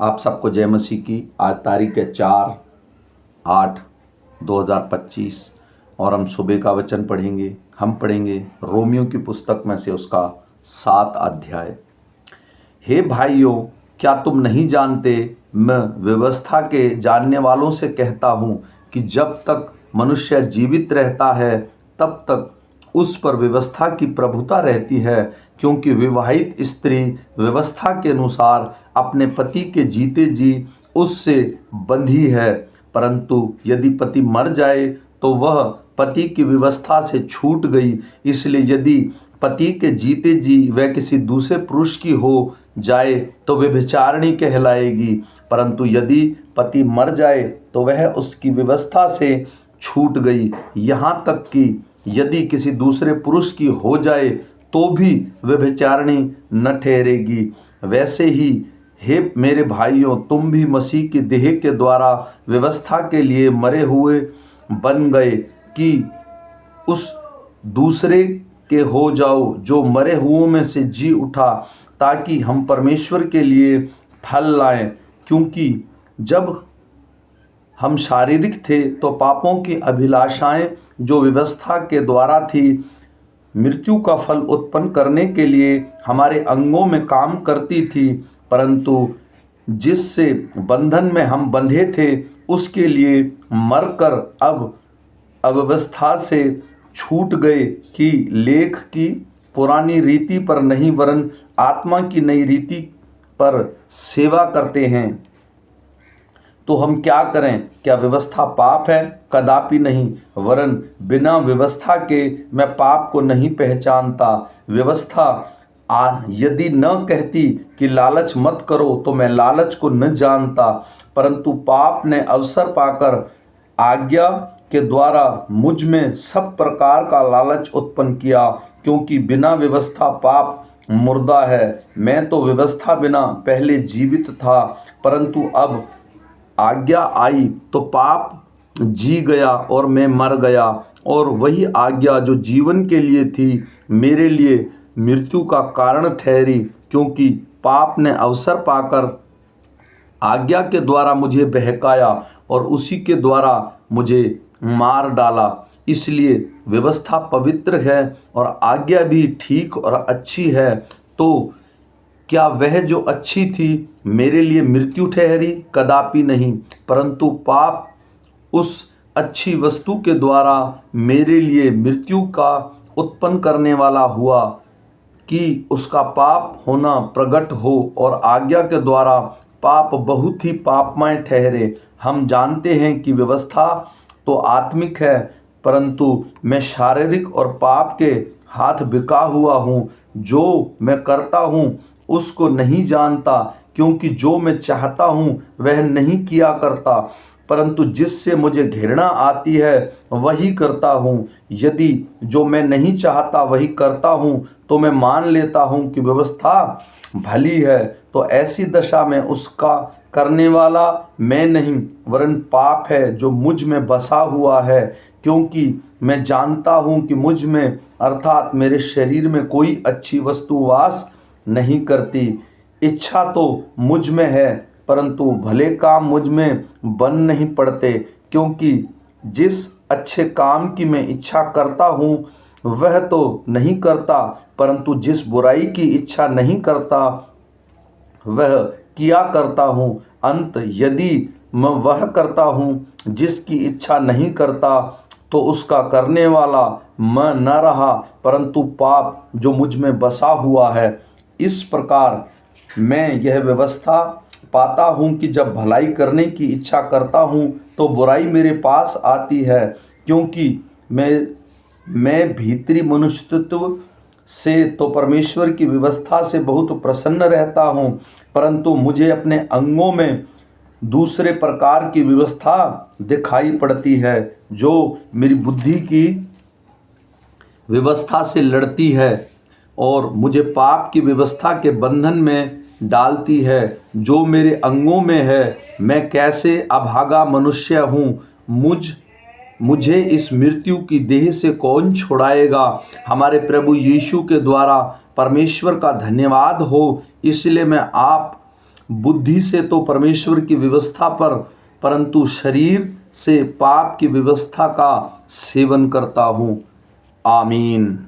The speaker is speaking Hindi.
आप सबको जय मसीह की। आज तारीख है 4/8/2025 और हम सुबह का वचन पढ़ेंगे। हम पढ़ेंगे रोमियो की पुस्तक में से उसका 7 अध्याय। हे भाइयों, क्या तुम नहीं जानते, मैं व्यवस्था के जानने वालों से कहता हूँ कि जब तक मनुष्य जीवित रहता है तब तक उस पर व्यवस्था की प्रभुता रहती है, क्योंकि विवाहित स्त्री व्यवस्था के अनुसार अपने पति के जीते जी उससे बंधी है। परंतु यदि पति मर जाए तो वह पति की व्यवस्था से छूट गई। इसलिए यदि पति के जीते जी वह किसी दूसरे पुरुष की हो जाए तो व्यभिचारिणी कहलाएगी। परंतु यदि पति मर जाए तो वह उसकी व्यवस्था से छूट गई, यहाँ तक कि यदि किसी दूसरे पुरुष की हो जाए तो भी व्यभिचारिणी न ठहरेगी। वैसे ही हे मेरे भाइयों, तुम भी मसीह की देह के द्वारा व्यवस्था के लिए मरे हुए बन गए कि उस दूसरे के हो जाओ जो मरे हुओं में से जी उठा, ताकि हम परमेश्वर के लिए फल लाएं। क्योंकि जब हम शारीरिक थे तो पापों की अभिलाषाएं जो व्यवस्था के द्वारा थी, मृत्यु का फल उत्पन्न करने के लिए हमारे अंगों में काम करती थी। परंतु जिससे बंधन में हम बंधे थे उसके लिए मरकर अब अव्यवस्था से छूट गए कि लेख की पुरानी रीति पर नहीं वरन आत्मा की नई रीति पर सेवा करते हैं। तो हम क्या करें? क्या व्यवस्था पाप है? कदापि नहीं, वरन बिना व्यवस्था के मैं पाप को नहीं पहचानता। व्यवस्था यदि न कहती कि लालच मत करो तो मैं लालच को न जानता, परंतु पाप ने अवसर पाकर आज्ञा के द्वारा मुझ में सब प्रकार का लालच उत्पन्न किया। क्योंकि बिना व्यवस्था पाप मुर्दा है। मैं तो व्यवस्था बिना पहले जीवित था, परंतु अब आज्ञा आई तो पाप जी गया और मैं मर गया। और वही आज्ञा जो जीवन के लिए थी मेरे लिए मृत्यु का कारण ठहरी, क्योंकि पाप ने अवसर पाकर आज्ञा के द्वारा मुझे बहकाया और उसी के द्वारा मुझे मार डाला। इसलिए व्यवस्था पवित्र है और आज्ञा भी ठीक और अच्छी है। तो क्या वह जो अच्छी थी मेरे लिए मृत्यु ठहरी? कदापि नहीं, परंतु पाप उस अच्छी वस्तु के द्वारा मेरे लिए मृत्यु का उत्पन्न करने वाला हुआ, कि उसका पाप होना प्रकट हो और आज्ञा के द्वारा पाप बहुत ही पापमय ठहरे। हम जानते हैं कि व्यवस्था तो आत्मिक है, परंतु मैं शारीरिक और पाप के हाथ बिका हुआ हूँ। जो मैं करता हूँ उसको नहीं जानता, क्योंकि जो मैं चाहता हूँ वह नहीं किया करता, परंतु जिससे मुझे घृणा आती है वही करता हूँ। यदि जो मैं नहीं चाहता वही करता हूँ तो मैं मान लेता हूँ कि व्यवस्था भली है। तो ऐसी दशा में उसका करने वाला मैं नहीं वरन पाप है जो मुझ में बसा हुआ है। क्योंकि मैं जानता हूँ कि मुझ में अर्थात मेरे शरीर में कोई अच्छी वस्तु वास नहीं करती। इच्छा तो मुझ में है, परंतु भले काम मुझ में बन नहीं पड़ते। क्योंकि जिस अच्छे काम की मैं इच्छा करता हूँ वह तो नहीं करता, परंतु जिस बुराई की इच्छा नहीं करता वह किया करता हूँ। अंत यदि मैं वह करता हूँ जिसकी इच्छा नहीं करता तो उसका करने वाला मैं न रहा, परंतु पाप जो मुझ में बसा हुआ है। इस प्रकार मैं यह व्यवस्था पाता हूँ कि जब भलाई करने की इच्छा करता हूँ तो बुराई मेरे पास आती है। क्योंकि मैं भीतरी मनुष्यत्व से तो परमेश्वर की व्यवस्था से बहुत प्रसन्न रहता हूँ, परंतु मुझे अपने अंगों में दूसरे प्रकार की व्यवस्था दिखाई पड़ती है, जो मेरी बुद्धि की व्यवस्था से लड़ती है और मुझे पाप की व्यवस्था के बंधन में डालती है जो मेरे अंगों में है। मैं कैसे अभागा मनुष्य हूँ, मुझे इस मृत्यु की देह से कौन छुड़ाएगा? हमारे प्रभु यीशु के द्वारा परमेश्वर का धन्यवाद हो। इसलिए मैं आप बुद्धि से तो परमेश्वर की व्यवस्था पर, परंतु शरीर से पाप की व्यवस्था का सेवन करता हूँ। आमीन।